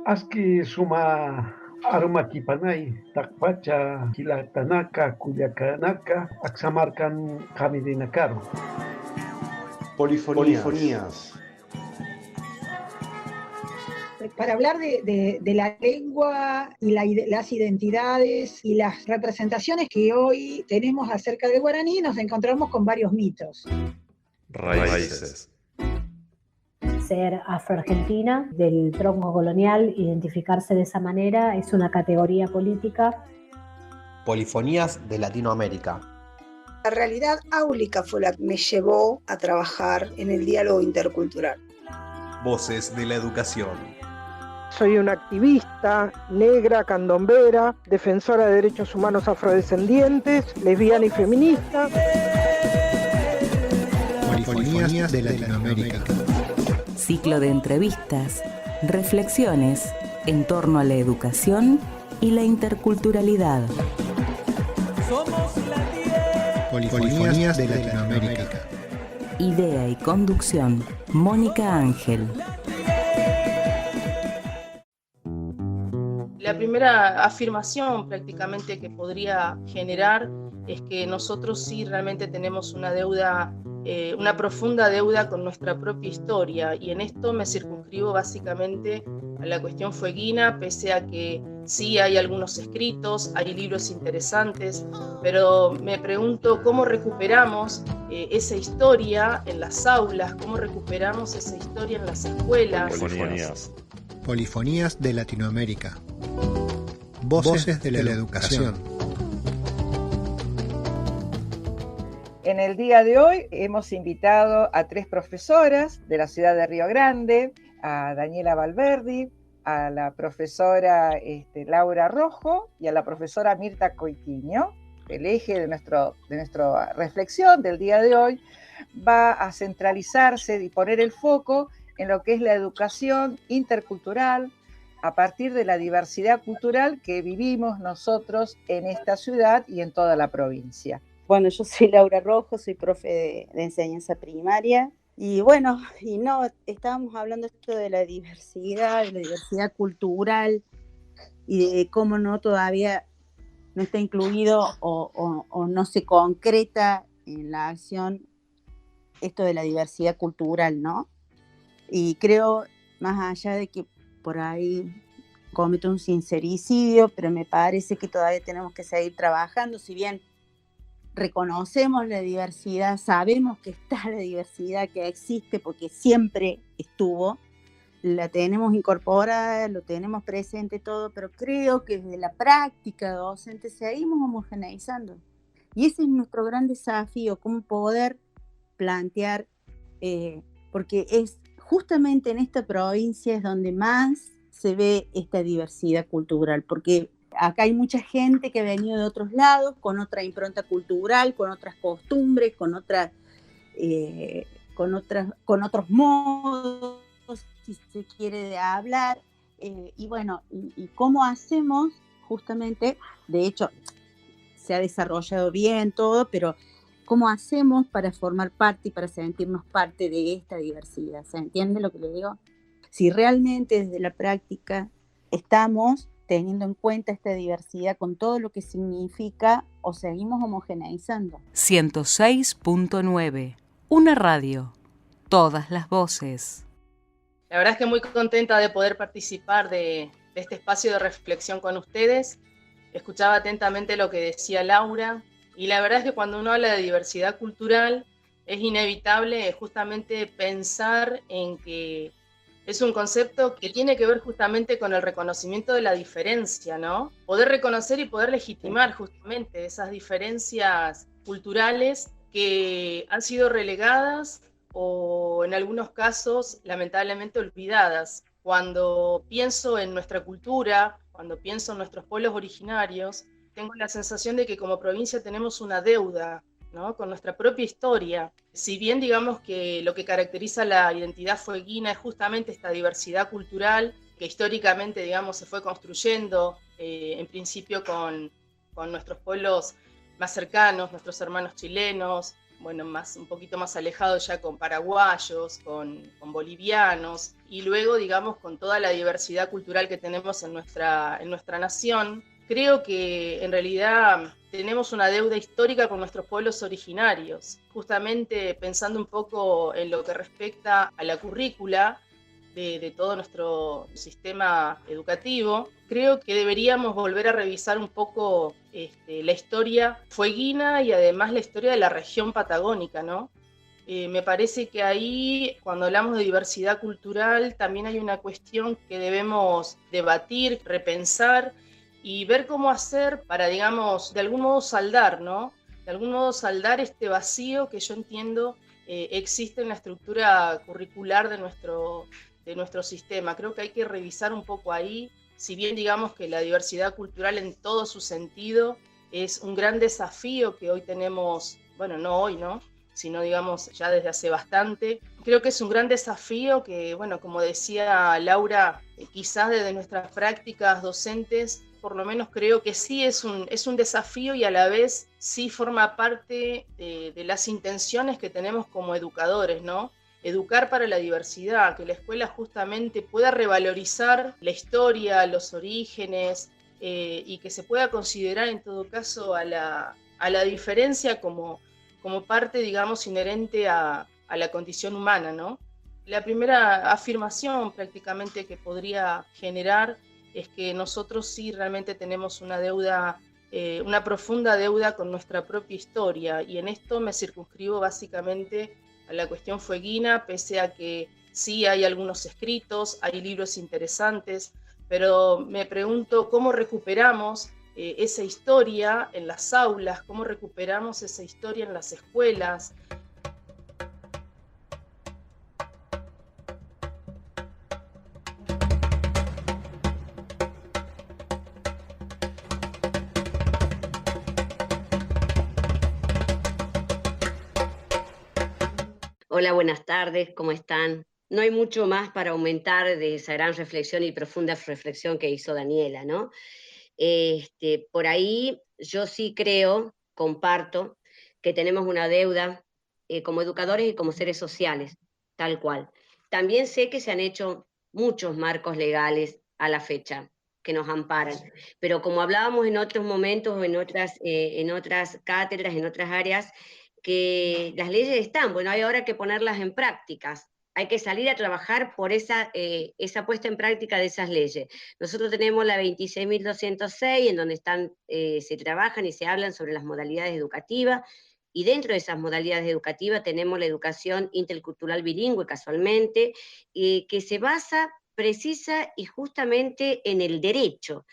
Aski suma arumakipanay, takpacha, kilatanaka, kuyakanaka, aksamarkan kamidinakaru. Polifonías. Para hablar de la lengua y las identidades y las representaciones que hoy tenemos acerca del guaraní, nos encontramos con varios mitos. Raíces. Ser afroargentina, del tronco colonial, identificarse de esa manera, es una categoría política. Polifonías de Latinoamérica. La realidad áulica fue la que me llevó a trabajar en el diálogo intercultural. Voces de la educación. Soy una activista negra, candombera, defensora de derechos humanos afrodescendientes, lesbiana y feminista. Polifonías de Latinoamérica. Ciclo de entrevistas, reflexiones en torno a la educación y la interculturalidad. Polifonías de Latinoamérica. Idea y conducción, Mónica Ángel. La primera afirmación prácticamente que podría generar es que nosotros sí realmente tenemos una deuda, una profunda deuda con nuestra propia historia, y en esto me circunscribo básicamente a la cuestión fueguina, pese a que sí hay algunos escritos, hay libros interesantes, pero me pregunto cómo recuperamos esa historia en las aulas, cómo recuperamos esa historia en las escuelas. Polifonías de Latinoamérica. Voces de la educación. En el día de hoy hemos invitado a 3 profesoras de la ciudad de Río Grande, a Daniela Valverdi, a la profesora Laura Rojo y a la profesora Mirta Coitiño. El eje de nuestra reflexión del día de hoy va a centralizarse y poner el foco en lo que es la educación intercultural a partir de la diversidad cultural que vivimos nosotros en esta ciudad y en toda la provincia. Bueno, yo soy Laura Rojo, soy profe de enseñanza primaria. Y bueno, estábamos hablando esto de la diversidad cultural y de cómo todavía no está incluido o no se concreta en la acción esto de la diversidad cultural, ¿no? Y creo, más allá de que por ahí comete un sincericidio, pero me parece que todavía tenemos que seguir trabajando, si bien reconocemos la diversidad, sabemos que está la diversidad, que existe porque siempre estuvo, la tenemos incorporada, lo tenemos presente todo, pero creo que desde la práctica docente seguimos homogeneizando. Y ese es nuestro gran desafío, cómo poder plantear, porque es justamente en esta provincia es donde más se ve esta diversidad cultural, porque acá hay mucha gente que ha venido de otros lados, con otra impronta cultural, con otras costumbres, con otros modos, si se quiere, de hablar. Y bueno, y cómo hacemos justamente, de hecho, se ha desarrollado bien todo, pero cómo hacemos para formar parte y para sentirnos parte de esta diversidad. ¿Se entiende lo que le digo? Si realmente desde la práctica estamos teniendo en cuenta esta diversidad con todo lo que significa, o seguimos homogeneizando. 106.9, una radio, todas las voces. La verdad es que muy contenta de poder participar de este espacio de reflexión con ustedes. Escuchaba atentamente lo que decía Laura, y la verdad es que cuando uno habla de diversidad cultural es inevitable justamente pensar en que es un concepto que tiene que ver justamente con el reconocimiento de la diferencia, ¿no? Poder reconocer y poder legitimar justamente esas diferencias culturales que han sido relegadas o en algunos casos lamentablemente olvidadas. Cuando pienso en nuestra cultura, cuando pienso en nuestros pueblos originarios, tengo la sensación de que como provincia tenemos una deuda, ¿no?, con nuestra propia historia. Si bien digamos que lo que caracteriza la identidad fueguina es justamente esta diversidad cultural que históricamente, digamos, se fue construyendo en principio con nuestros pueblos más cercanos, nuestros hermanos chilenos, bueno, un poquito más alejado ya con paraguayos, con bolivianos, y luego, digamos, con toda la diversidad cultural que tenemos en nuestra nación. Creo que en realidad tenemos una deuda histórica con nuestros pueblos originarios, justamente pensando un poco en lo que respecta a la currícula de todo nuestro sistema educativo. Creo que deberíamos volver a revisar un poco la historia fueguina y además la historia de la región patagónica, ¿no? Me parece que ahí, cuando hablamos de diversidad cultural, también hay una cuestión que debemos debatir, repensar y ver cómo hacer para, digamos, de algún modo saldar, ¿no? De algún modo saldar este vacío que yo entiendo existe en la estructura curricular de nuestro sistema. Creo que hay que revisar un poco ahí, si bien digamos que la diversidad cultural en todo su sentido es un gran desafío que hoy tenemos, bueno, no hoy, ¿no?, sino digamos ya desde hace bastante. Creo que es un gran desafío que, bueno, como decía Laura, quizás desde nuestras prácticas docentes, por lo menos creo que sí es un desafío y a la vez sí forma parte de las intenciones que tenemos como educadores, ¿no? Educar para la diversidad, que la escuela justamente pueda revalorizar la historia, los orígenes, y que se pueda considerar en todo caso a la diferencia como parte, digamos, inherente a la condición humana, ¿no? La primera afirmación prácticamente que podría generar es que nosotros sí realmente tenemos una deuda, una profunda deuda con nuestra propia historia, y en esto me circunscribo básicamente a la cuestión fueguina, pese a que sí hay algunos escritos, hay libros interesantes, pero me pregunto cómo recuperamos esa historia en las aulas, cómo recuperamos esa historia en las escuelas. Hola, buenas tardes, ¿cómo están? No hay mucho más para aumentar de esa gran reflexión y profunda reflexión que hizo Daniela, ¿no? Por ahí yo sí creo, comparto, que tenemos una deuda como educadores y como seres sociales, tal cual. También sé que se han hecho muchos marcos legales a la fecha que nos amparan, pero como hablábamos en otros momentos o en otras cátedras, en otras áreas, que las leyes están, bueno, hay ahora que ponerlas en prácticas. Hay que salir a trabajar por esa puesta en práctica de esas leyes. Nosotros tenemos la 26.206, en donde se trabajan y se hablan sobre las modalidades educativas, y dentro de esas modalidades educativas tenemos la educación intercultural bilingüe, casualmente, que se basa precisa y justamente en el derecho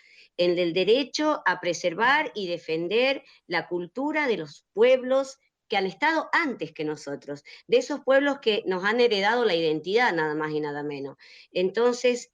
a preservar y defender la cultura de los pueblos que han estado antes que nosotros, de esos pueblos que nos han heredado la identidad, nada más y nada menos. Entonces,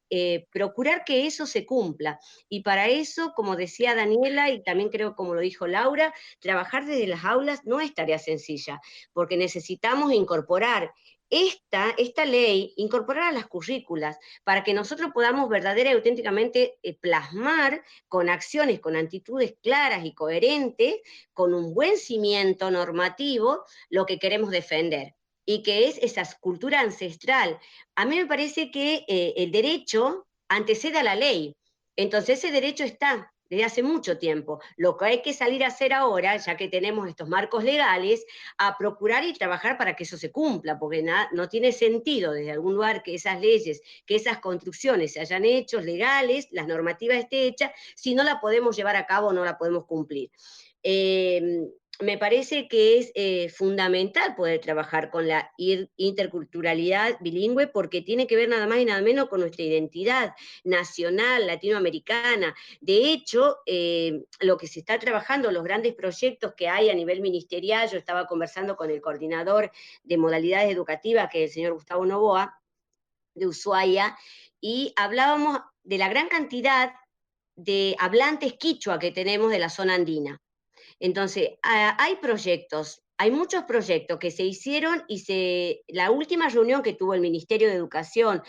procurar que eso se cumpla, y para eso, como decía Daniela, y también creo como lo dijo Laura, trabajar desde las aulas no es tarea sencilla, porque necesitamos incorporar esta ley, incorporar a las currículas, para que nosotros podamos verdadera y auténticamente plasmar con acciones, con actitudes claras y coherentes, con un buen cimiento normativo, lo que queremos defender, y que es esa cultura ancestral. A mí me parece que el derecho antecede a la ley, entonces ese derecho está desde hace mucho tiempo. Lo que hay que salir a hacer ahora, ya que tenemos estos marcos legales, a procurar y trabajar para que eso se cumpla, porque no tiene sentido desde algún lugar que esas leyes, que esas construcciones se hayan hecho legales, las normativas estén hechas, si no la podemos llevar a cabo, no la podemos cumplir. Me parece que es fundamental poder trabajar con la interculturalidad bilingüe, porque tiene que ver nada más y nada menos con nuestra identidad nacional, latinoamericana. De hecho, lo que se está trabajando, los grandes proyectos que hay a nivel ministerial, yo estaba conversando con el coordinador de modalidades educativas, que es el señor Gustavo Novoa, de Ushuaia, y hablábamos de la gran cantidad de hablantes quichua que tenemos de la zona andina. Entonces, hay proyectos, hay muchos proyectos que se hicieron, y la última reunión que tuvo el Ministerio de Educación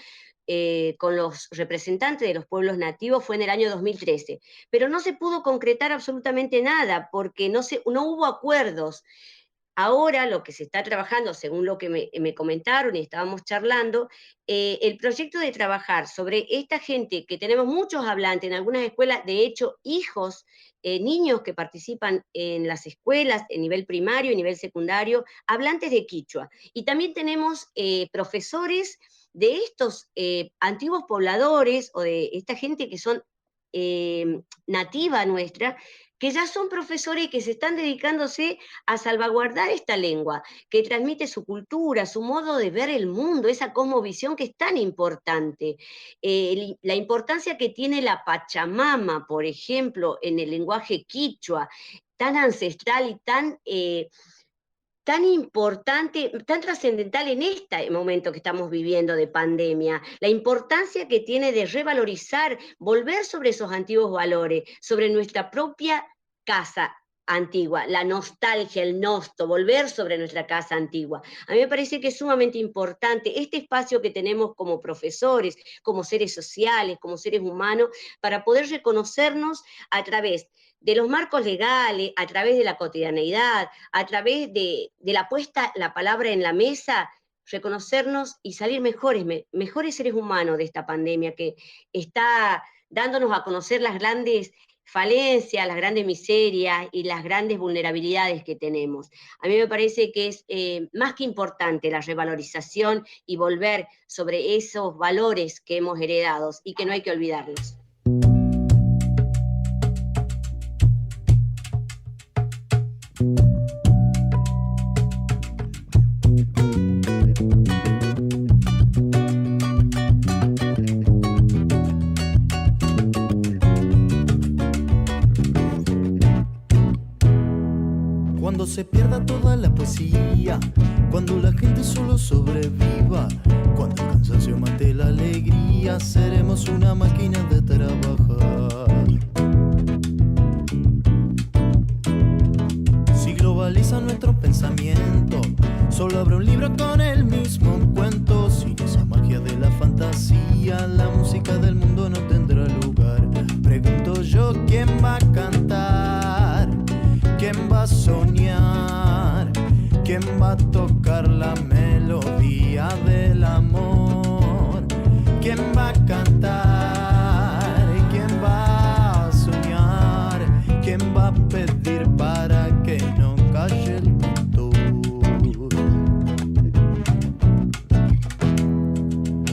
con los representantes de los pueblos nativos fue en el año 2013, pero no se pudo concretar absolutamente nada, porque no hubo acuerdos. ahora lo que se está trabajando, según lo que me comentaron y estábamos charlando, el proyecto de trabajar sobre esta gente, que tenemos muchos hablantes en algunas escuelas, de hecho, hijos, niños que participan en las escuelas, en nivel primario y nivel secundario, hablantes de quichua. Y también tenemos profesores de estos antiguos pobladores o de esta gente que son nativa nuestra, que ya son profesores y que se están dedicándose a salvaguardar esta lengua, que transmite su cultura, su modo de ver el mundo, esa cosmovisión que es tan importante. La importancia que tiene la Pachamama, por ejemplo, en el lenguaje quichua, tan ancestral y tan importante, tan trascendental en este momento que estamos viviendo de pandemia, la importancia que tiene de revalorizar, volver sobre esos antiguos valores, sobre nuestra propia casa antigua, la nostalgia, el nosto, volver sobre nuestra casa antigua. A mí me parece que es sumamente importante este espacio que tenemos como profesores, como seres sociales, como seres humanos, para poder reconocernos a través de los marcos legales, a través de la cotidianeidad, a través de la puesta la palabra en la mesa, reconocernos y salir mejores seres humanos de esta pandemia que está dándonos a conocer las grandes falencias, las grandes miserias y las grandes vulnerabilidades que tenemos. A mí me parece que es más que importante la revalorización y volver sobre esos valores que hemos heredado y que no hay que olvidarlos. Cuando se pierda toda la poesía, cuando la gente solo sobreviva, cuando el cansancio mate la alegría, seremos una máquina de trabajar. Si globaliza nuestro pensamiento, solo habrá un libro con el mismo cuento. Sin esa magia de la fantasía, la música del mundo no tendrá lugar. Pregunto yo, ¿quién va a cantar? ¿Quién va a soñar? ¿Quién va a tocar la melodía del amor? ¿Quién va a cantar? ¿Quién va a soñar? ¿Quién va a pedir para que no calle el cantor?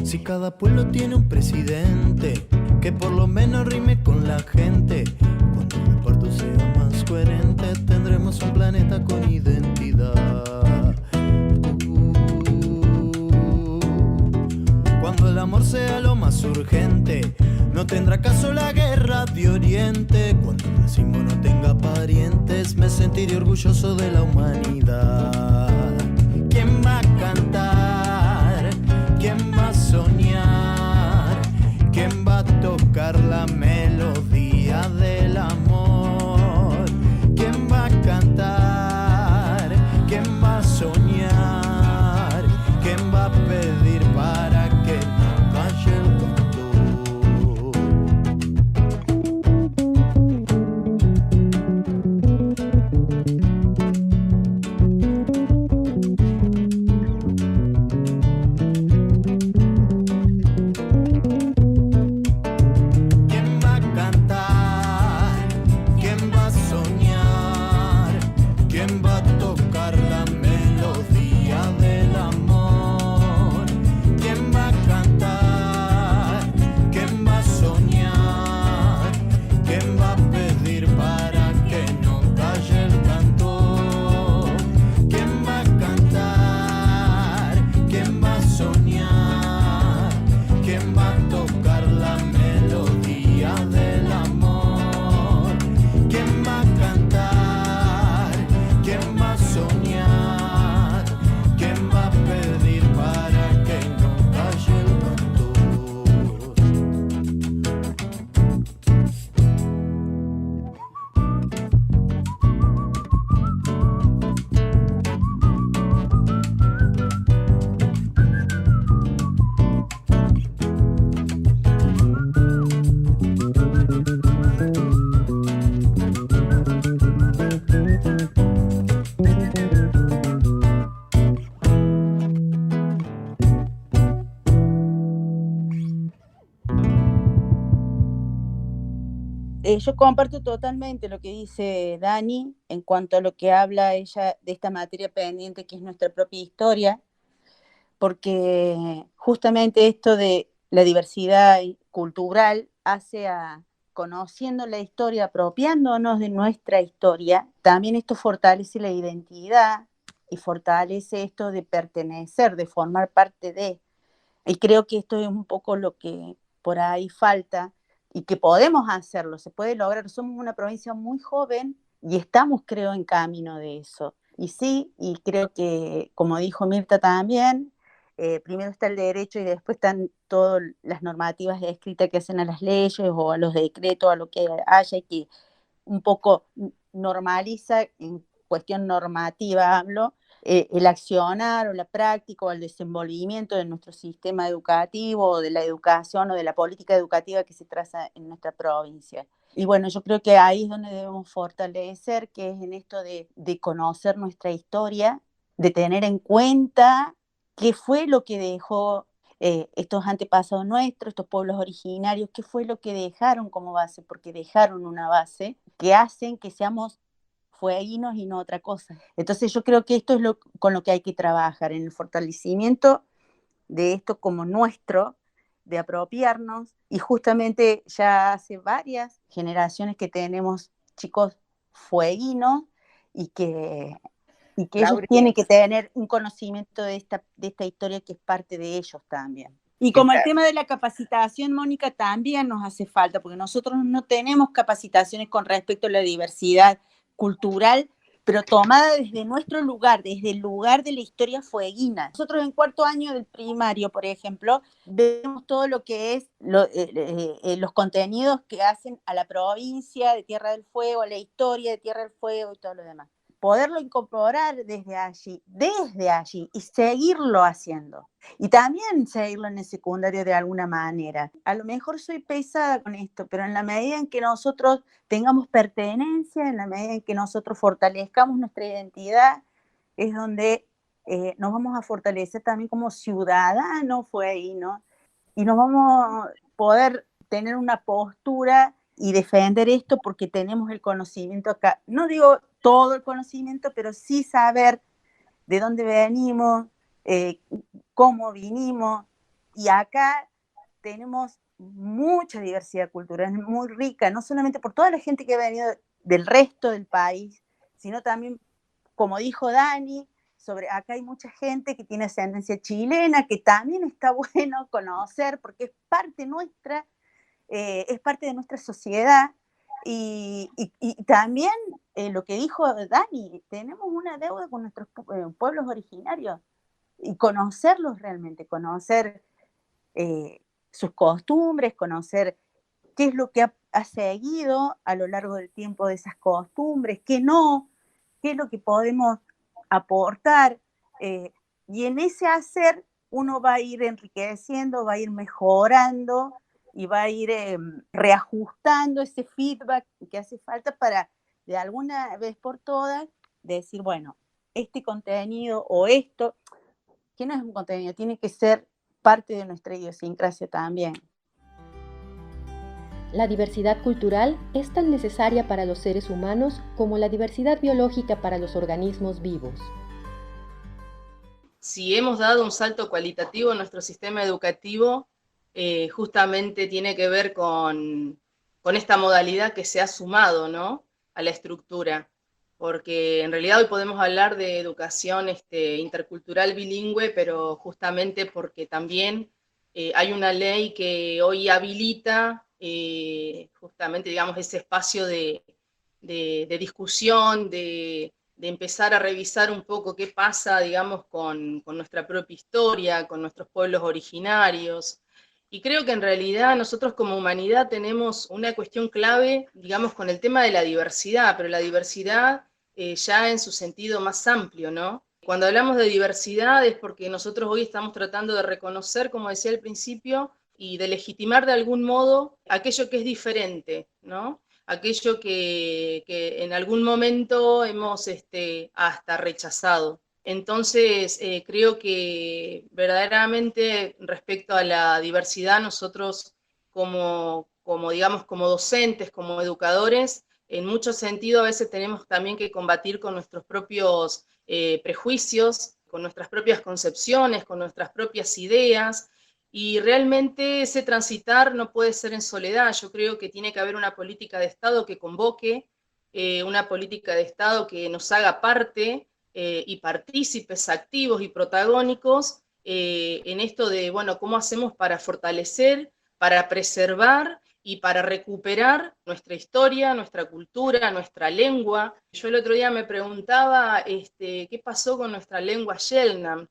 Si cada pueblo tiene un presidente que por lo menos rime con la gente, cuando el reparto sea más coherente, tendremos un planeta con identidad. Cuando el amor sea lo más urgente, no tendrá caso la guerra de Oriente. Cuando el racismo no tenga parientes, me sentiré orgulloso de la humanidad. ¿Quién va a cantar? ¿Quién va a soñar? ¿Quién va a tocar la melodía del amor? ¿Quién va a cantar? ¿Quién va a soñar? ¿Quién va a pedir para que no calle el cantor? Yo comparto totalmente lo que dice Dani en cuanto a lo que habla ella de esta materia pendiente que es nuestra propia historia, porque justamente esto de la diversidad cultural hace a conociendo la historia, apropiándonos de nuestra historia, también esto fortalece la identidad y fortalece esto de pertenecer, de formar parte de. Y creo que esto es un poco lo que por ahí falta y que podemos hacerlo, se puede lograr. Somos una provincia muy joven y estamos, creo, en camino de eso. Y sí, y creo que, como dijo Mirta también, primero está el derecho y después están todas las normativas escritas que hacen a las leyes o a los decretos, a lo que haya, y que un poco normaliza, en cuestión normativa hablo, el accionar o la práctica o el desenvolvimiento de nuestro sistema educativo o de la educación o de la política educativa que se traza en nuestra provincia. Y bueno, yo creo que ahí es donde debemos fortalecer, que es en esto de conocer nuestra historia, de tener en cuenta qué fue lo que dejó estos antepasados nuestros, estos pueblos originarios, qué fue lo que dejaron como base, porque dejaron una base que hacen que seamos fueguinos y no otra cosa. Entonces yo creo que esto es con lo que hay que trabajar, en el fortalecimiento de esto como nuestro, de apropiarnos, y justamente ya hace varias generaciones que tenemos chicos fueguinos y que ellos tienen que tener un conocimiento de esta historia que es parte de ellos también. Y como el tema de la capacitación, Mónica, también nos hace falta, porque nosotros no tenemos capacitaciones con respecto a la diversidad cultural, pero tomada desde nuestro lugar, desde el lugar de la historia fueguina. Nosotros en cuarto año del primario, por ejemplo, vemos todo lo que es los contenidos que hacen a la provincia de Tierra del Fuego, a la historia de Tierra del Fuego y todo lo demás. Poderlo incorporar desde allí, y seguirlo haciendo. Y también seguirlo en el secundario de alguna manera. A lo mejor soy pesada con esto, pero en la medida en que nosotros tengamos pertenencia, en la medida en que nosotros fortalezcamos nuestra identidad, es donde nos vamos a fortalecer también como ciudadanos, fue ahí, ¿no? Y nos vamos a poder tener una postura y defender esto porque tenemos el conocimiento acá. No digo todo el conocimiento, pero sí saber de dónde venimos, cómo vinimos. Y acá tenemos mucha diversidad cultural, muy rica, no solamente por toda la gente que ha venido del resto del país, sino también, como dijo Dani, acá hay mucha gente que tiene ascendencia chilena, que también está bueno conocer porque es parte nuestra, es parte de nuestra sociedad. Y también lo que dijo Dani, tenemos una deuda con nuestros pueblos originarios y conocerlos realmente, conocer sus costumbres, conocer qué es lo que ha seguido a lo largo del tiempo de esas costumbres, qué no, qué es lo que podemos aportar, y en ese hacer uno va a ir enriqueciendo, va a ir mejorando y va a ir reajustando ese feedback que hace falta para de alguna vez por todas decir, bueno, este contenido o esto, que no es un contenido, tiene que ser parte de nuestra idiosincrasia también. La diversidad cultural es tan necesaria para los seres humanos como la diversidad biológica para los organismos vivos. Si hemos dado un salto cualitativo en nuestro sistema educativo, justamente tiene que ver con esta modalidad que se ha sumado, ¿no?, a la estructura, porque en realidad hoy podemos hablar de educación intercultural bilingüe, pero justamente porque también hay una ley que hoy habilita justamente, digamos, ese espacio de discusión, de empezar a revisar un poco qué pasa, digamos, con nuestra propia historia, con nuestros pueblos originarios. Y creo que en realidad nosotros como humanidad tenemos una cuestión clave, digamos, con el tema de la diversidad, pero la diversidad ya en su sentido más amplio, ¿no? Cuando hablamos de diversidad es porque nosotros hoy estamos tratando de reconocer, como decía al principio, y de legitimar de algún modo aquello que es diferente, ¿no? Aquello que en algún momento hemos hasta rechazado. Entonces, creo que verdaderamente respecto a la diversidad, nosotros como digamos, como docentes, como educadores, en mucho sentido a veces tenemos también que combatir con nuestros propios prejuicios, con nuestras propias concepciones, con nuestras propias ideas, y realmente ese transitar no puede ser en soledad. Yo creo que tiene que haber una política de Estado que convoque, una política de Estado que nos haga parte y partícipes activos y protagónicos en esto de, bueno, cómo hacemos para fortalecer, para preservar y para recuperar nuestra historia, nuestra cultura, nuestra lengua. Yo el otro día me preguntaba qué pasó con nuestra lengua Selknam.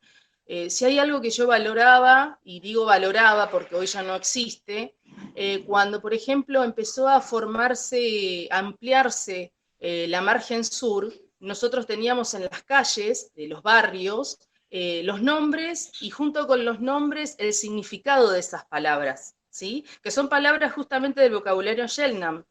Si hay algo que yo valoraba, y digo valoraba porque hoy ya no existe, cuando, por ejemplo, empezó a formarse, a ampliarse la margen sur, nosotros teníamos en las calles de los barrios los nombres, y junto con los nombres el significado de esas palabras, ¿sí? Que son palabras justamente del vocabulario Selknam.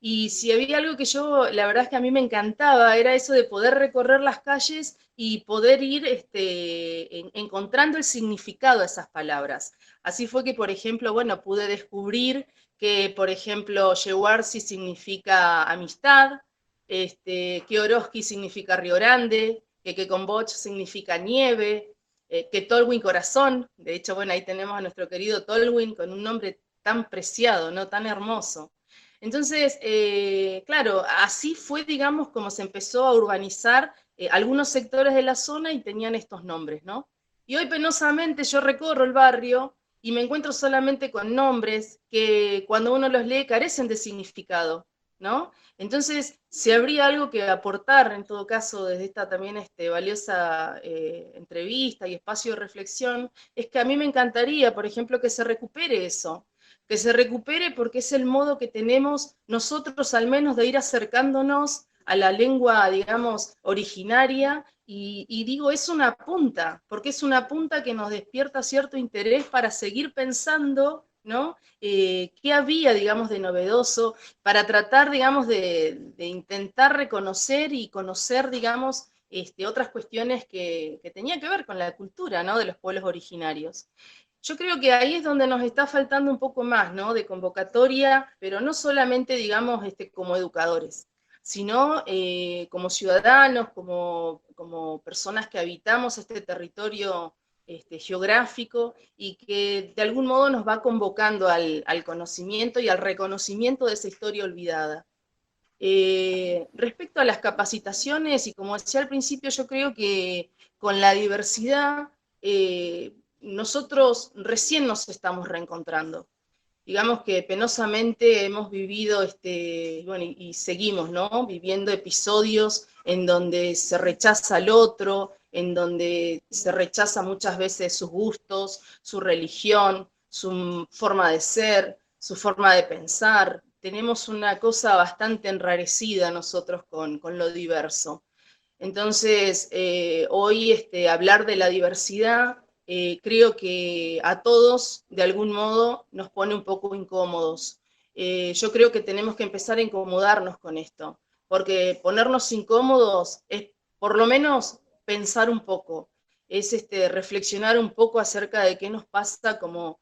Y si había algo que yo, la verdad es que a mí me encantaba, era eso de poder recorrer las calles y poder ir encontrando el significado de esas palabras. Así fue que, por ejemplo, bueno, pude descubrir que, por ejemplo, Yewarsi significa amistad, que Oroski significa Río Grande, que Kekomboch significa nieve, que Tolwyn corazón. De hecho, bueno, ahí tenemos a nuestro querido Tolwyn con un nombre tan preciado, ¿no? Tan hermoso. Entonces, claro, así fue, digamos, como se empezó a urbanizar algunos sectores de la zona y tenían estos nombres, ¿no? Y hoy penosamente yo recorro el barrio y me encuentro solamente con nombres que cuando uno los lee carecen de significado, ¿no? Entonces, si habría algo que aportar, en todo caso, desde esta también valiosa entrevista y espacio de reflexión, es que a mí me encantaría, por ejemplo, que se recupere eso, que se recupere porque es el modo que tenemos nosotros al menos de ir acercándonos a la lengua, digamos, originaria, y digo, es una punta, porque es una punta que nos despierta cierto interés para seguir pensando, ¿no? ¿Qué había, digamos, de novedoso para tratar, digamos, de intentar reconocer y conocer, digamos, otras cuestiones que tenían que ver con la cultura, ¿no? De los pueblos originarios. Yo creo que ahí es donde nos está faltando un poco más, ¿no? De convocatoria, pero no solamente, digamos, como educadores, sino como ciudadanos, como personas que habitamos este territorio geográfico y que de algún modo nos va convocando al conocimiento y al reconocimiento de esa historia olvidada. Respecto a las capacitaciones, y como decía al principio, yo creo que con la diversidad nosotros recién nos estamos reencontrando. Digamos que penosamente hemos vivido, bueno, y seguimos, ¿no? Viviendo episodios en donde se rechaza al otro, en donde se rechaza muchas veces sus gustos, su religión, su forma de ser, su forma de pensar. Tenemos una cosa bastante enrarecida nosotros con lo diverso. Entonces, hoy hablar de la diversidad creo que a todos, de algún modo, nos pone un poco incómodos. Yo creo que tenemos que empezar a incomodarnos con esto, porque ponernos incómodos es, por lo menos, pensar un poco, es reflexionar un poco acerca de qué nos pasa como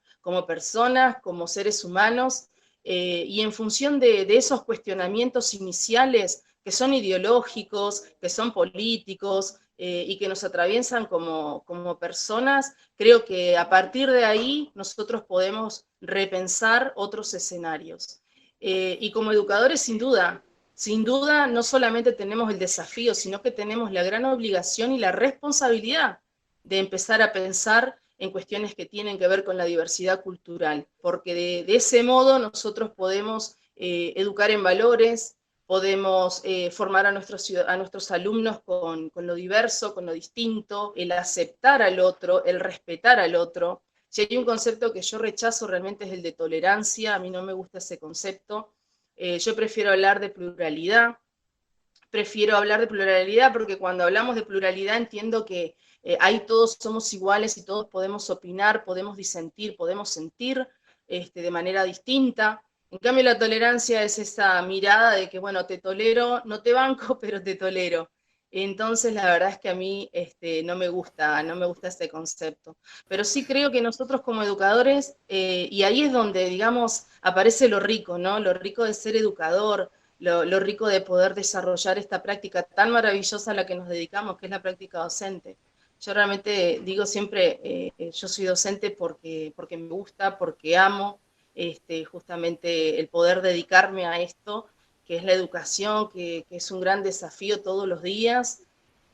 personas, como seres humanos, y en función de esos cuestionamientos iniciales que son ideológicos, que son políticos, y que nos atraviesan como personas, creo que a partir de ahí nosotros podemos repensar otros escenarios. Y como educadores, sin duda, no solamente tenemos el desafío, sino que tenemos la gran obligación y la responsabilidad de empezar a pensar en cuestiones que tienen que ver con la diversidad cultural, porque de ese modo nosotros podemos educar en valores, podemos formar a nuestros alumnos con lo diverso, con lo distinto, el aceptar al otro, el respetar al otro. Si hay un concepto que yo rechazo realmente es el de tolerancia, a mí no me gusta ese concepto. Yo prefiero hablar de pluralidad, porque cuando hablamos de pluralidad entiendo que ahí todos somos iguales y todos podemos opinar, podemos disentir, podemos sentir de manera distinta. En cambio, la tolerancia es esa mirada de que, bueno, te tolero, no te banco, pero te tolero. Entonces, la verdad es que a mí no me gusta ese concepto. Pero sí creo que nosotros como educadores, y ahí es donde, digamos, aparece lo rico, ¿no? Lo rico de ser educador, lo rico de poder desarrollar esta práctica tan maravillosa a la que nos dedicamos, que es la práctica docente. Yo realmente digo siempre, yo soy docente porque me gusta, porque amo justamente el poder dedicarme a esto, que es la educación, que es un gran desafío todos los días,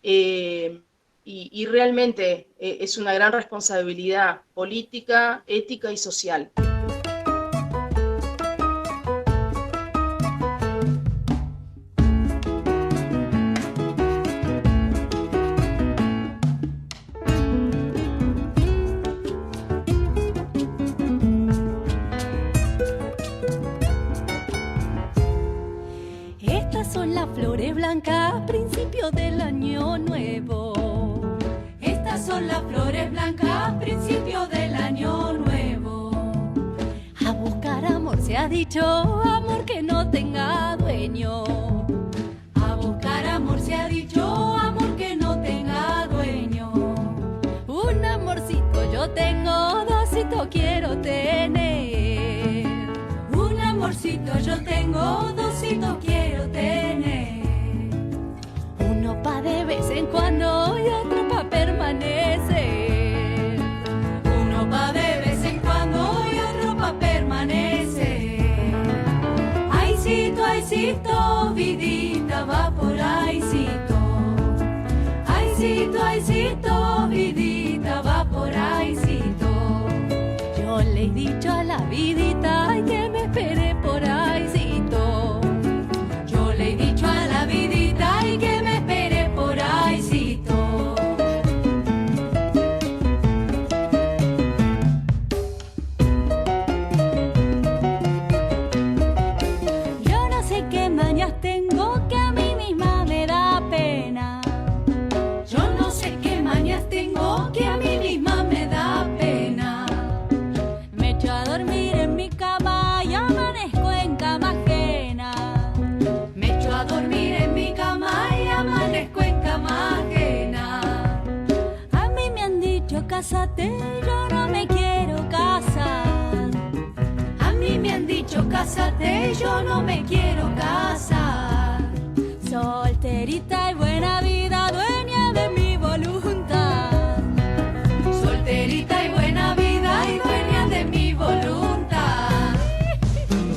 y realmente es una gran responsabilidad política, ética y social. Flores blancas, principio del año nuevo. Estas son las flores blancas, principio del año nuevo. A buscar amor se ha dicho, amor que no tenga dueño. A buscar amor se ha dicho, amor que no tenga dueño. Un amorcito yo tengo, dosito quiero tener. Un amorcito yo tengo, dosito quiero tener. Uno pa' de vez en cuando y otro pa' permanecer. Uno pa' de vez en cuando y otro pa' permanecer. Aycito, aycito, vidita va por aycito. Aycito, aycito, vidita va por aycito. Yo le he dicho a la vidita que me espere por aycito. Yo le he dicho a la vidita que me espere por aycito. Yo no sé qué mañas tengo que a mí misma me da pena. Yo no sé qué mañas tengo que a mí misma me da pena. Me echo a dormir en mi cama y amanezco en cama ajena. Me echo a dormir en mi cama y amanezco en cama ajena. A mí me han dicho cásate, yo no me quiero casar. A mí me han dicho cásate, yo no me quiero casar. Solterita y buena vida, dueña de mi voluntad. Solterita y buena vida y dueña de mi voluntad.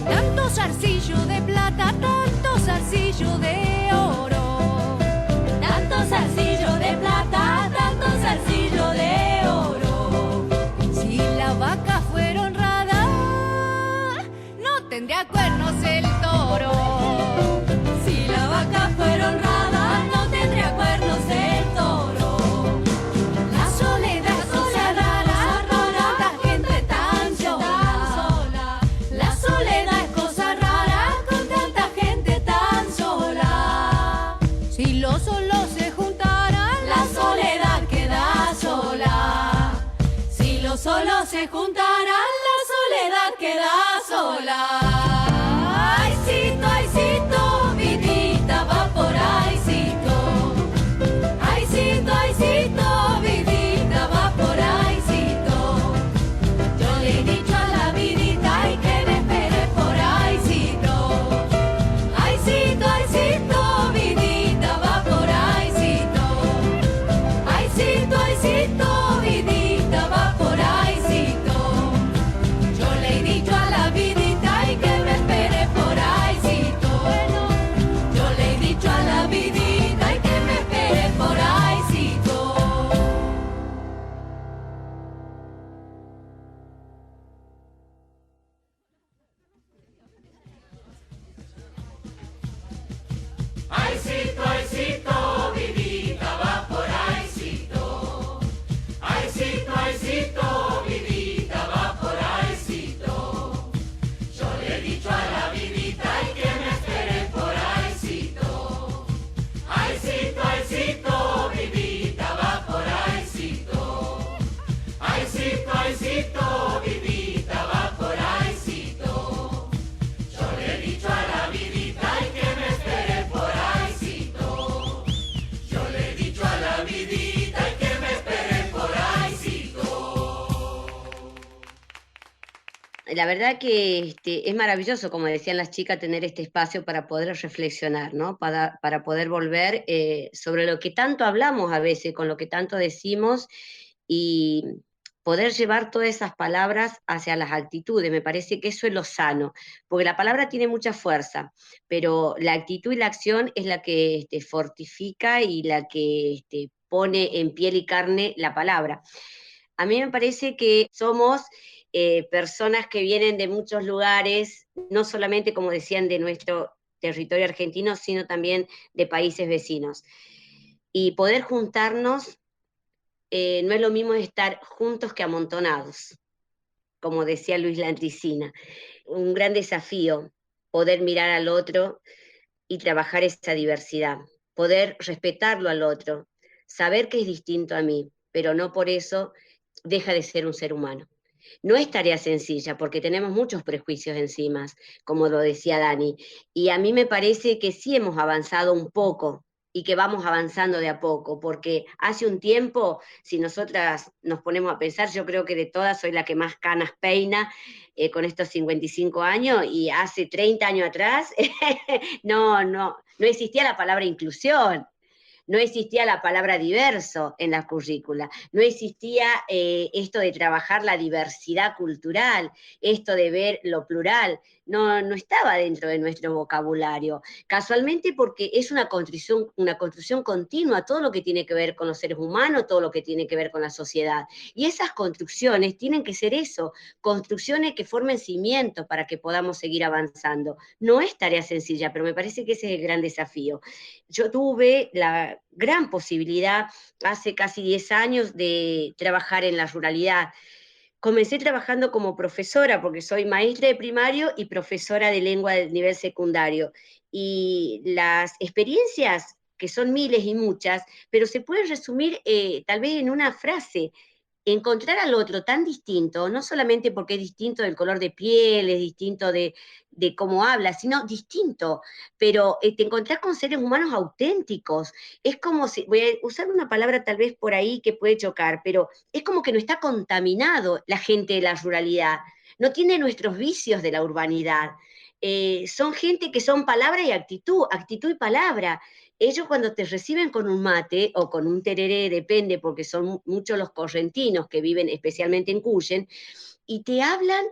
Tanto zarcillo de plata, tanto zarcillo de oro. Tanto zarcillo de plata, tanto zarcillo de oro. Si la vaca fuera honrada, no tendría cuernos el toro. Si la vaca fuera honrada, no tendría cuernos el toro. La soledad, soledad, tanta gente tan sola. La soledad es cosa rara con tanta gente tan sola. Si los solos se juntaran, la soledad queda sola. Si los solos se juntaran, la soledad queda sola. Aycito, aycito, vidita va por aycito. Aycito, aycito, vidita va por aycito. Yo le he dicho a la vidita y que me espere por aycito. Aycito, aycito, vidita va por aycito. Aycito, aycito, vidita va por aycito. Yo le he dicho a la vidita y que me espere la verdad que es maravilloso, como decían las chicas, tener este espacio para poder reflexionar, ¿no? Para poder volver sobre lo que tanto hablamos a veces, con lo que tanto decimos, y poder llevar todas esas palabras hacia las actitudes. Me parece que eso es lo sano, porque la palabra tiene mucha fuerza, pero la actitud y la acción es la que fortifica y la que pone en piel y carne la palabra. A mí me parece que somos personas que vienen de muchos lugares, no solamente, como decían, de nuestro territorio argentino, sino también de países vecinos. Y poder juntarnos no es lo mismo estar juntos que amontonados, como decía Luis Landricina. Un gran desafío, poder mirar al otro y trabajar esa diversidad, poder respetarlo al otro, saber que es distinto a mí, pero no por eso deja de ser un ser humano. No es tarea sencilla, porque tenemos muchos prejuicios encima, como lo decía Dani, y a mí me parece que sí hemos avanzado un poco, y que vamos avanzando de a poco, porque hace un tiempo, si nosotras nos ponemos a pensar, yo creo que de todas soy la que más canas peina con estos 55 años, y hace 30 años atrás no existía la palabra inclusión, no existía la palabra diverso en la currícula, no existía esto de trabajar la diversidad cultural, esto de ver lo plural, no estaba dentro de nuestro vocabulario, casualmente porque es una construcción continua, todo lo que tiene que ver con los seres humanos, todo lo que tiene que ver con la sociedad, y esas construcciones tienen que ser eso, construcciones que formen cimientos para que podamos seguir avanzando. No es tarea sencilla, pero me parece que ese es el gran desafío. Yo tuve la gran posibilidad hace casi 10 años de trabajar en la ruralidad. Comencé trabajando como profesora, porque soy maestra de primario y profesora de lengua del nivel secundario. Y las experiencias, que son miles y muchas, pero se pueden resumir tal vez en una frase: encontrar al otro tan distinto, no solamente porque es distinto del color de piel, es distinto de cómo habla, sino distinto, pero te encontrás con seres humanos auténticos. Es como si, voy a usar una palabra tal vez por ahí que puede chocar, pero es como que no está contaminado la gente de la ruralidad, no tiene nuestros vicios de la urbanidad. Son gente que son palabra y actitud y palabra. Ellos cuando te reciben con un mate o con un tereré, depende, porque son muchos los correntinos que viven especialmente en Cuyen, y te hablan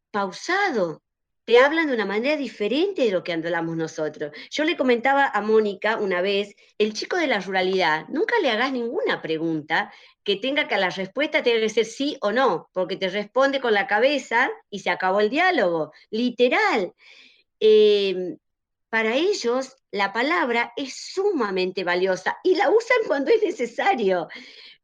pausado, te hablan de una manera diferente de lo que hablamos nosotros. Yo le comentaba a Mónica una vez, el chico de la ruralidad, nunca le hagas ninguna pregunta que tenga que la respuesta tenga que ser sí o no, porque te responde con la cabeza y se acabó el diálogo, literal. Para ellos la palabra es sumamente valiosa y la usan cuando es necesario.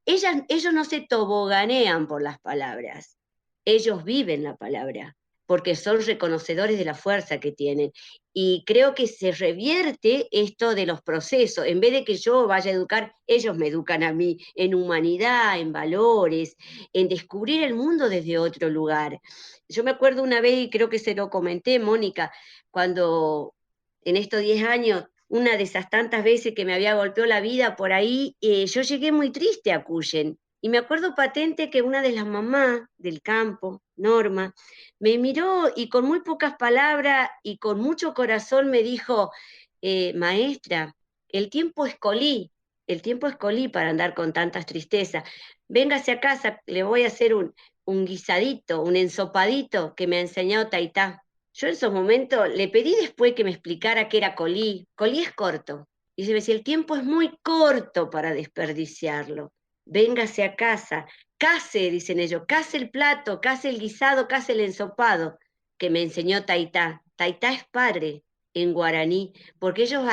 Ellos no se toboganean por las palabras, ellos viven la palabra, porque son reconocedores de la fuerza que tienen. Y creo que se revierte esto de los procesos. En vez de que yo vaya a educar, ellos me educan a mí en humanidad, en valores, en descubrir el mundo desde otro lugar. Yo me acuerdo una vez, y creo que se lo comenté, Mónica, cuando en estos 10 años, una de esas tantas veces que me había golpeado la vida por ahí, yo llegué muy triste a Cuyen. Y me acuerdo patente que una de las mamás del campo, Norma, me miró y con muy pocas palabras y con mucho corazón me dijo, maestra, el tiempo es colí para andar con tantas tristezas. Véngase a casa, le voy a hacer un guisadito, un ensopadito que me ha enseñado Taitá. Yo en esos momentos le pedí después que me explicara qué era colí. Colí es corto. Y se me decía, el tiempo es muy corto para desperdiciarlo. Véngase a casa, case, dicen ellos, case el plato, case el guisado, case el ensopado, que me enseñó Taitá. Taitá es padre en guaraní, porque ellos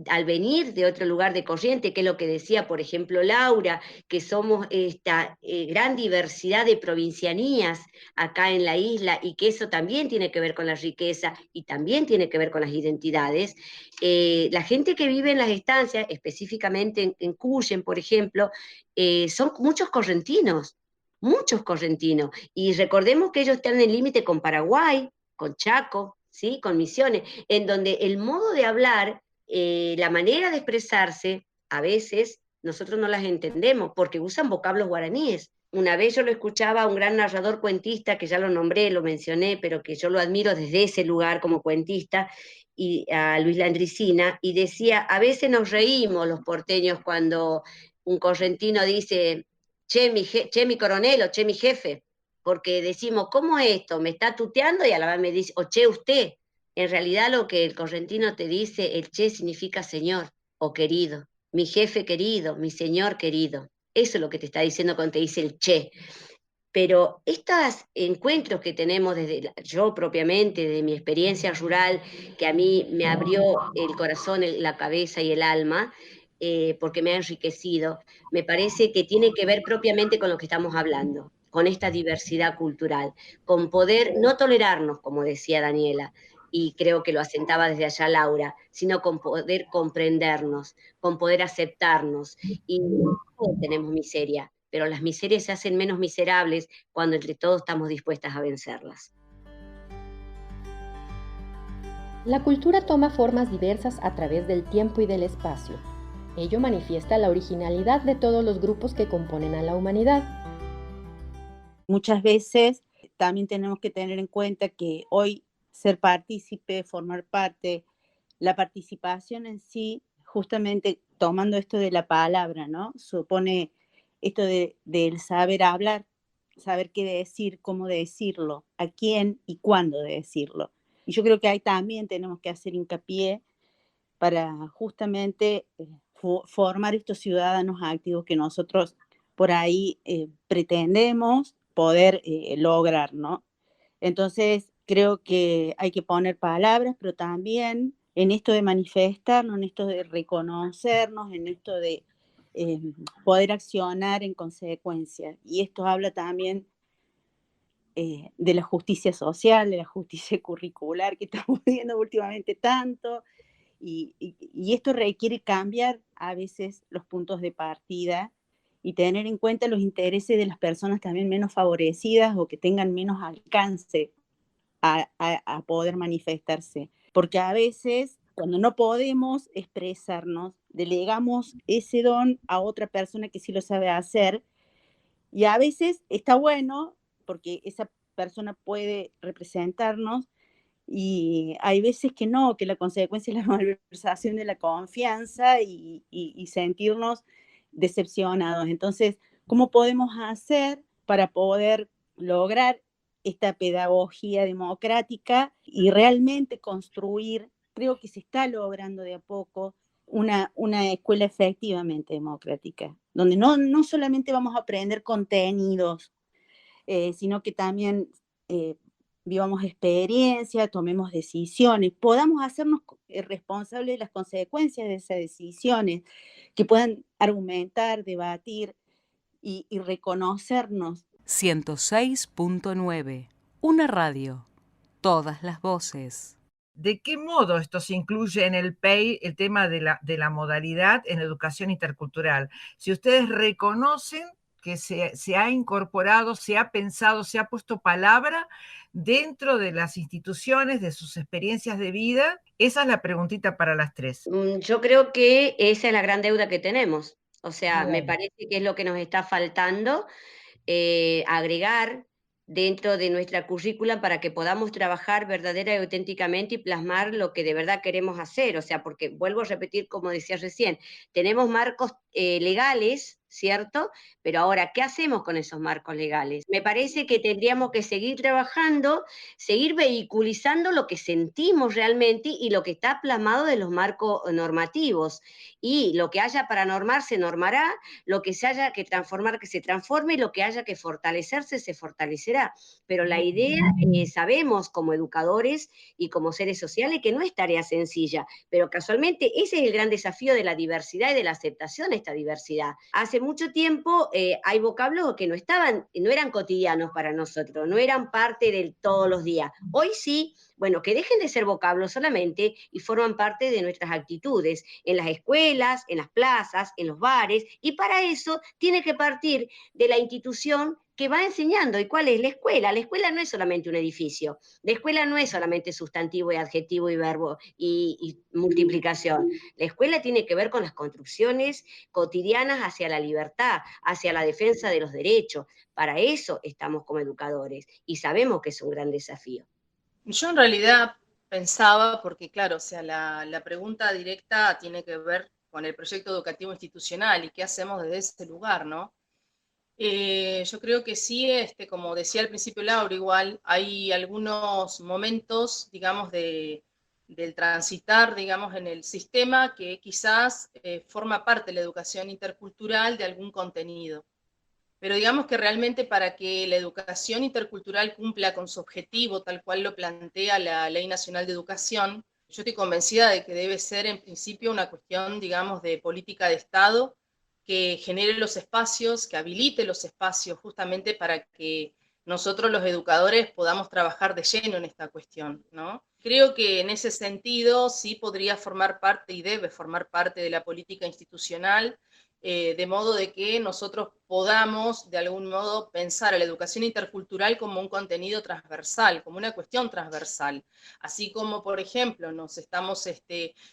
al venir de otro lugar de corriente, que es lo que decía, por ejemplo, Laura, que somos esta gran diversidad de provincianías acá en la isla, y que eso también tiene que ver con la riqueza y también tiene que ver con las identidades. La gente que vive en las estancias, específicamente en Cuyen, por ejemplo, son muchos correntinos, y recordemos que ellos están en el límite con Paraguay, con Chaco, ¿sí? Con Misiones, en donde el modo de hablar, la manera de expresarse, a veces nosotros no las entendemos porque usan vocablos guaraníes, Una vez yo lo escuchaba a un gran narrador cuentista, que ya lo nombré, lo mencioné, pero que yo lo admiro desde ese lugar como cuentista, y a Luis Landricina, y decía, a veces nos reímos los porteños cuando un correntino dice, che mi coronel, o che mi jefe, porque decimos, ¿cómo es esto? ¿Me está tuteando? Y a la vez me dice, o che usted. En realidad lo que el correntino te dice, el che significa señor o querido, mi jefe querido, mi señor querido. Eso es lo que te está diciendo cuando te dice el che. Pero estos encuentros que tenemos desde yo propiamente, de mi experiencia rural, que a mí me abrió el corazón, la cabeza y el alma, porque me ha enriquecido, me parece que tiene que ver propiamente con lo que estamos hablando, con esta diversidad cultural, con poder no tolerarnos, como decía Daniela, y creo que lo asentaba desde allá Laura, sino con poder comprendernos, con poder aceptarnos. Y todos tenemos miseria, pero las miserias se hacen menos miserables cuando entre todos estamos dispuestas a vencerlas. La cultura toma formas diversas a través del tiempo y del espacio. Ello manifiesta la originalidad de todos los grupos que componen a la humanidad. Muchas veces también tenemos que tener en cuenta que hoy ser partícipe, formar parte, la participación en sí, justamente tomando esto de la palabra, ¿no? Supone esto del saber hablar, saber qué decir, cómo decirlo, a quién y cuándo decirlo. Y yo creo que ahí también tenemos que hacer hincapié para justamente formar estos ciudadanos activos que nosotros por ahí pretendemos poder lograr, ¿no? Entonces, creo que hay que poner palabras, pero también en esto de manifestarnos, en esto de reconocernos, en esto de poder accionar en consecuencia. Y esto habla también de la justicia social, de la justicia curricular que estamos viendo últimamente tanto, y esto requiere cambiar a veces los puntos de partida y tener en cuenta los intereses de las personas también menos favorecidas o que tengan menos alcance a poder manifestarse. Porque a veces, cuando no podemos expresarnos, delegamos ese don a otra persona que sí lo sabe hacer, y a veces está bueno porque esa persona puede representarnos, y hay veces que no, que la consecuencia es la malversación de la confianza y sentirnos decepcionados. Entonces, ¿cómo podemos hacer para poder lograr esta pedagogía democrática y realmente construir? Creo que se está logrando de a poco una escuela efectivamente democrática, donde no solamente vamos a aprender contenidos, sino que también vivamos experiencia, tomemos decisiones, podamos hacernos responsables de las consecuencias de esas decisiones, que puedan argumentar, debatir y reconocernos. 106.9, una radio, todas las voces. ¿De qué modo esto se incluye en el PEI, el tema de la modalidad en la educación intercultural? Si ustedes reconocen que se ha incorporado, se ha pensado, se ha puesto palabra dentro de las instituciones, de sus experiencias de vida, esa es la preguntita para las tres. Yo creo que esa es la gran deuda que tenemos. O sea, me parece que es lo que nos está faltando, agregar dentro de nuestra currícula para que podamos trabajar verdadera y auténticamente y plasmar lo que de verdad queremos hacer. O sea, porque vuelvo a repetir, como decía recién, tenemos marcos legales, ¿cierto? Pero ahora, ¿qué hacemos con esos marcos legales? Me parece que tendríamos que seguir trabajando, seguir vehiculizando lo que sentimos realmente y lo que está plasmado de los marcos normativos. Y lo que haya para normar se normará, lo que se haya que transformar que se transforme, y lo que haya que fortalecerse se fortalecerá. Pero la idea, sabemos como educadores y como seres sociales que no es tarea sencilla, pero casualmente ese es el gran desafío de la diversidad y de la aceptación de esta diversidad. Hace mucho tiempo hay vocablos que no eran cotidianos para nosotros, no eran parte del todos los días. Hoy sí, Bueno, que dejen de ser vocablos solamente y forman parte de nuestras actitudes en las escuelas, en las plazas, en los bares, y para eso tiene que partir de la institución que va enseñando. ¿Y cuál es? La escuela. La escuela no es solamente un edificio, la escuela no es solamente sustantivo y adjetivo y verbo y multiplicación. La escuela tiene que ver con las construcciones cotidianas hacia la libertad, hacia la defensa de los derechos. Para eso estamos como educadores y sabemos que es un gran desafío. Yo en realidad pensaba, porque claro, o sea, la pregunta directa tiene que ver con el proyecto educativo institucional y qué hacemos desde ese lugar, ¿no? Yo creo que sí, como decía al principio Laura, igual hay algunos momentos, digamos, del transitar, digamos, en el sistema que quizás forma parte de la educación intercultural de algún contenido. Pero digamos que realmente para que la educación intercultural cumpla con su objetivo, tal cual lo plantea la Ley Nacional de Educación, yo estoy convencida de que debe ser en principio una cuestión, digamos, de política de Estado que genere los espacios, que habilite los espacios justamente para que nosotros los educadores podamos trabajar de lleno en esta cuestión, ¿no? Creo que en ese sentido sí podría formar parte y debe formar parte de la política institucional, de modo de que nosotros podamos de algún modo pensar a la educación intercultural como un contenido transversal, como una cuestión transversal. Así como, por ejemplo, nos estamos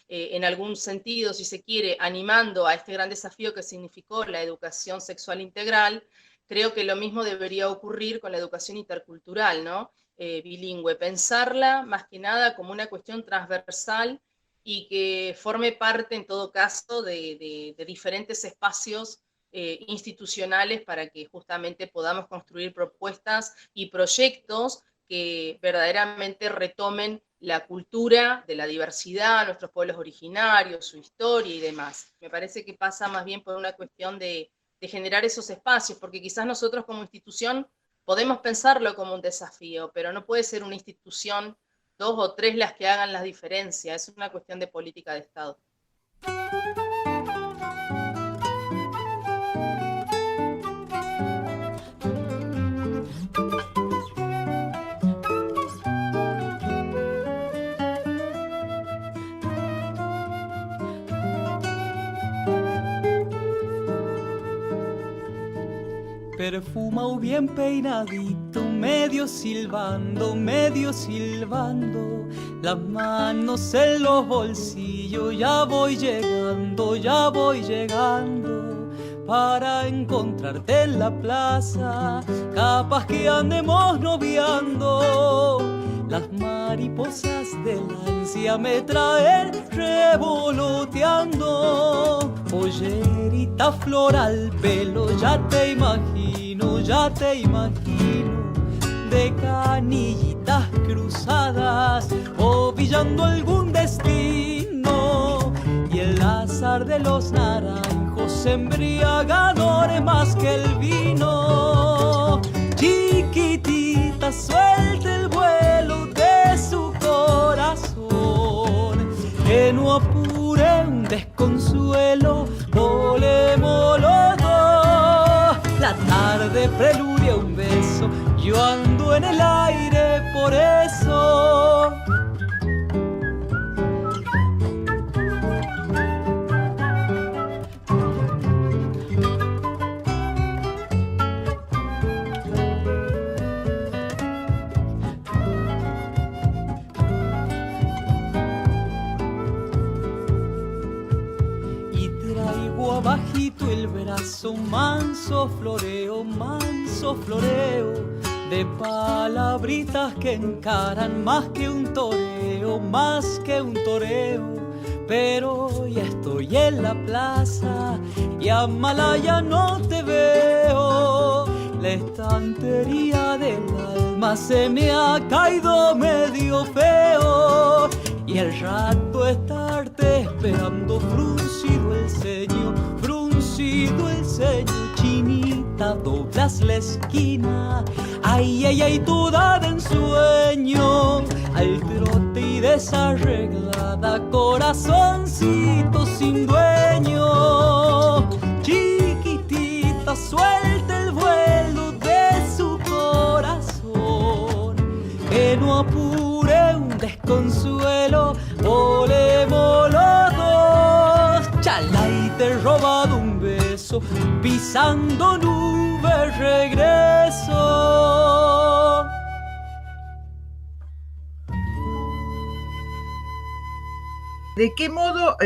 en algún sentido, si se quiere, animando a este gran desafío que significó la educación sexual integral, creo que lo mismo debería ocurrir con la educación intercultural, ¿no? Bilingüe, pensarla más que nada como una cuestión transversal y que forme parte, en todo caso, de diferentes espacios institucionales para que justamente podamos construir propuestas y proyectos que verdaderamente retomen la cultura de la diversidad, nuestros pueblos originarios, su historia y demás. Me parece que pasa más bien por una cuestión de generar esos espacios, porque quizás nosotros como institución podemos pensarlo como un desafío, pero no puede ser una institución, 2 o 3 las que hagan las diferencias, es una cuestión de política de Estado. Perfumado bien peinadito, medio silbando, las manos en los bolsillos, ya voy llegando, para encontrarte en la plaza, capaz que andemos noviando. Las mariposas del ansia me traen revoloteando. Pollerita floral, pelo, ya te imagino, de canillitas cruzadas, ovillando algún destino. Y el azar de los naranjos embriagadores más que el vino. Chiquitita, suelta el vuelo de su corazón, que no apure un desconsuelo, volemos los dos. La tarde preludia un beso, yo ando en el aire por eso. Bajito el brazo, manso floreo, de palabritas que encaran más que un toreo, pero ya estoy en la plaza y a Malaya no te veo. La estantería del alma se me ha caído medio feo y el rato estarte esperando fruncido el ceño, chinita, doblas la esquina, ay, ay, ay, toda de ensueño, al trote y desarreglada, corazoncito sin dueño. Chiquitita, suelta el vuelo de su corazón, que no apure un viento, pisando nubes regreso. ¿De qué modo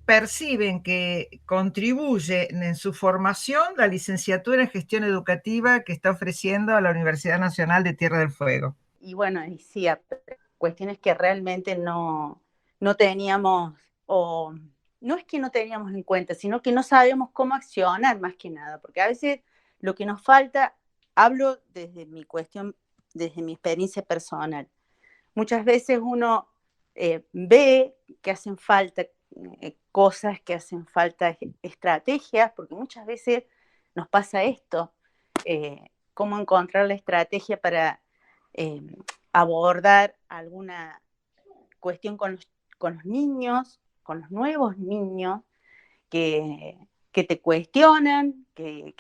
perciben que contribuye en su formación la licenciatura en gestión educativa que está ofreciendo a la Universidad Nacional de Tierra del Fuego? Y bueno, y sí, cuestiones que realmente no teníamos, o no es que no teníamos en cuenta, sino que no sabíamos cómo accionar más que nada, porque a veces lo que nos falta, hablo desde mi cuestión, desde mi experiencia personal, muchas veces uno ve que hacen falta cosas, que hacen falta estrategias, porque muchas veces nos pasa esto, cómo encontrar la estrategia para abordar alguna cuestión con los niños, con los nuevos niños, que te cuestionan, que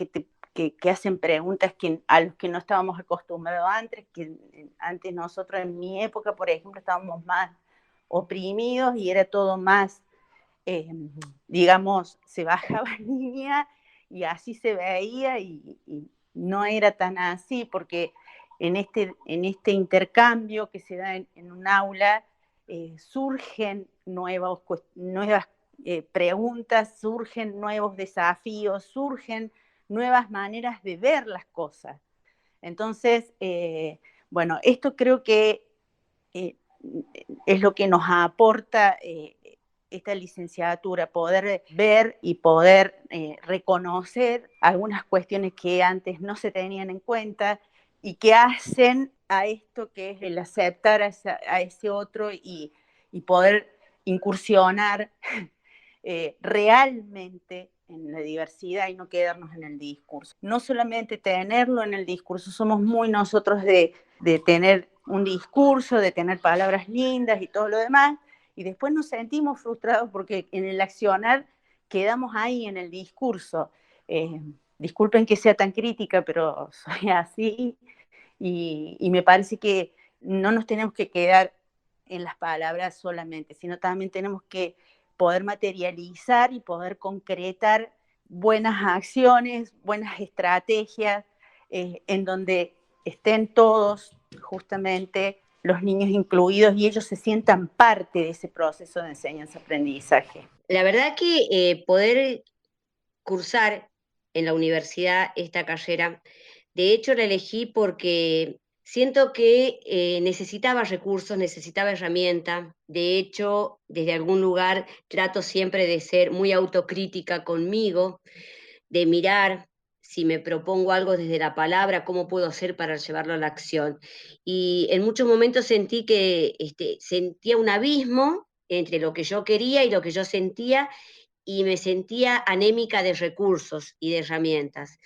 hacen preguntas a los que no estábamos acostumbrados antes, que antes nosotros en mi época, por ejemplo, estábamos más oprimidos y era todo más, digamos, se bajaba niña y así se veía y no era tan así, porque en este intercambio que se da en un aula surgen nuevas preguntas, surgen nuevos desafíos, surgen nuevas maneras de ver las cosas. Entonces, bueno, esto creo que es lo que nos aporta esta licenciatura, poder ver y poder reconocer algunas cuestiones que antes no se tenían en cuenta y que hacen a esto que es el aceptar a ese otro y poder incursionar realmente en la diversidad y no quedarnos en el discurso. No solamente tenerlo en el discurso, somos muy nosotros de tener un discurso, de tener palabras lindas y todo lo demás, y después nos sentimos frustrados porque en el accionar quedamos ahí en el discurso. Disculpen que sea tan crítica, pero soy así, y me parece que no nos tenemos que quedar en las palabras solamente, sino también tenemos que poder materializar y poder concretar buenas acciones, buenas estrategias, en donde estén todos justamente los niños incluidos y ellos se sientan parte de ese proceso de enseñanza-aprendizaje. La verdad que poder cursar en la universidad esta carrera, de hecho la elegí porque siento que necesitaba recursos, necesitaba herramientas. De hecho, desde algún lugar trato siempre de ser muy autocrítica conmigo, de mirar si me propongo algo desde la palabra, cómo puedo hacer para llevarlo a la acción. Y en muchos momentos sentí que sentía un abismo entre lo que yo quería y lo que yo sentía, y me sentía anémica de recursos y de herramientas.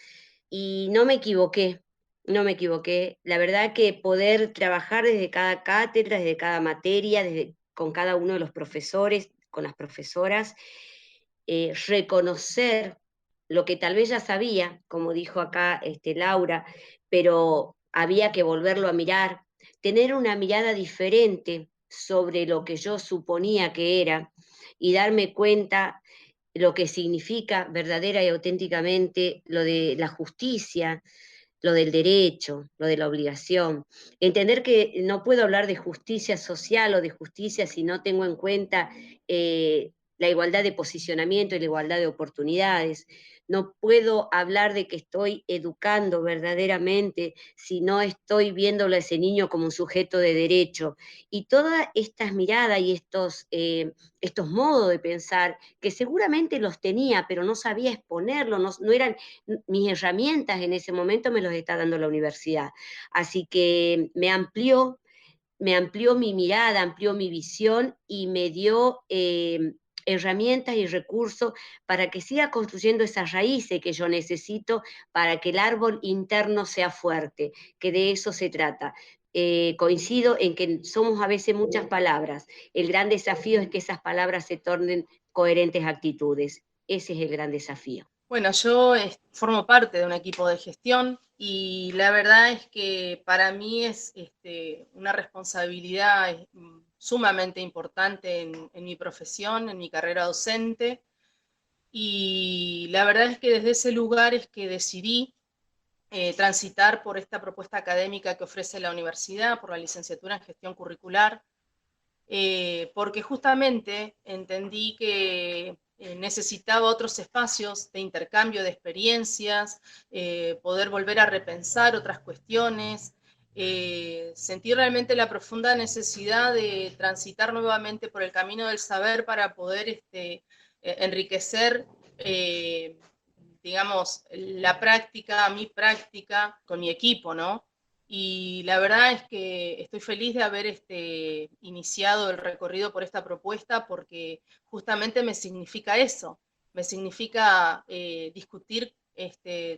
Y no me equivoqué. La verdad que poder trabajar desde cada cátedra, desde cada materia, con cada uno de los profesores, con las profesoras, reconocer lo que tal vez ya sabía, como dijo acá Laura, pero había que volverlo a mirar, tener una mirada diferente sobre lo que yo suponía que era y darme cuenta lo que significa verdadera y auténticamente lo de la justicia, lo del derecho, lo de la obligación. Entender que no puedo hablar de justicia social o de justicia si no tengo en cuenta la igualdad de posicionamiento y la igualdad de oportunidades. No puedo hablar de que estoy educando verdaderamente si no estoy viéndolo a ese niño como un sujeto de derecho. Y todas estas miradas y estos modos de pensar, que seguramente los tenía, pero no sabía exponerlo, no eran mis herramientas en ese momento, me los está dando la universidad. Así que me amplió mi mirada, amplió mi visión y me dio herramientas y recursos para que siga construyendo esas raíces que yo necesito para que el árbol interno sea fuerte, que de eso se trata. Coincido en que somos a veces muchas palabras. El gran desafío es que esas palabras se tornen coherentes actitudes. Ese es el gran desafío. Bueno, yo formo parte de un equipo de gestión y la verdad es que para mí es una responsabilidad sumamente importante en mi profesión, en mi carrera docente, y la verdad es que desde ese lugar es que decidí transitar por esta propuesta académica que ofrece la universidad, por la licenciatura en gestión curricular, porque justamente entendí que necesitaba otros espacios de intercambio de experiencias, poder volver a repensar otras cuestiones, sentí realmente la profunda necesidad de transitar nuevamente por el camino del saber para poder enriquecer digamos, la práctica, mi práctica con mi equipo, ¿no? Y la verdad es que estoy feliz de haber iniciado el recorrido por esta propuesta porque justamente me significa eso, me significa discutir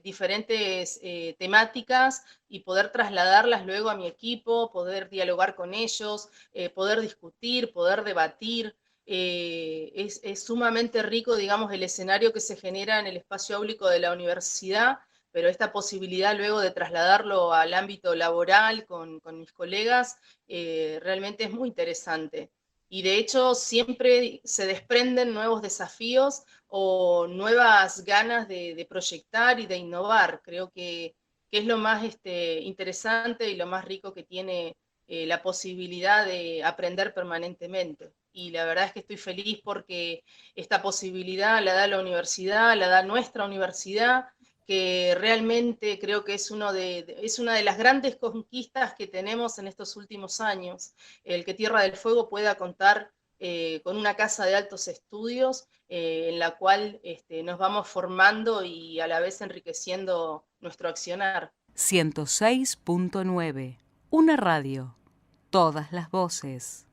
diferentes temáticas y poder trasladarlas luego a mi equipo, poder dialogar con ellos, poder discutir, poder debatir. Es sumamente rico, digamos, el escenario que se genera en el espacio áulico de la universidad, pero esta posibilidad luego de trasladarlo al ámbito laboral con mis colegas realmente es muy interesante. Y de hecho siempre se desprenden nuevos desafíos o nuevas ganas de proyectar y de innovar. Creo que es lo más interesante y lo más rico que tiene la posibilidad de aprender permanentemente. Y la verdad es que estoy feliz porque esta posibilidad la da la universidad, la da nuestra universidad, que realmente creo que es una de las grandes conquistas que tenemos en estos últimos años, el que Tierra del Fuego pueda contar con una casa de altos estudios en la cual nos vamos formando y a la vez enriqueciendo nuestro accionar. 106.9, una radio, todas las voces.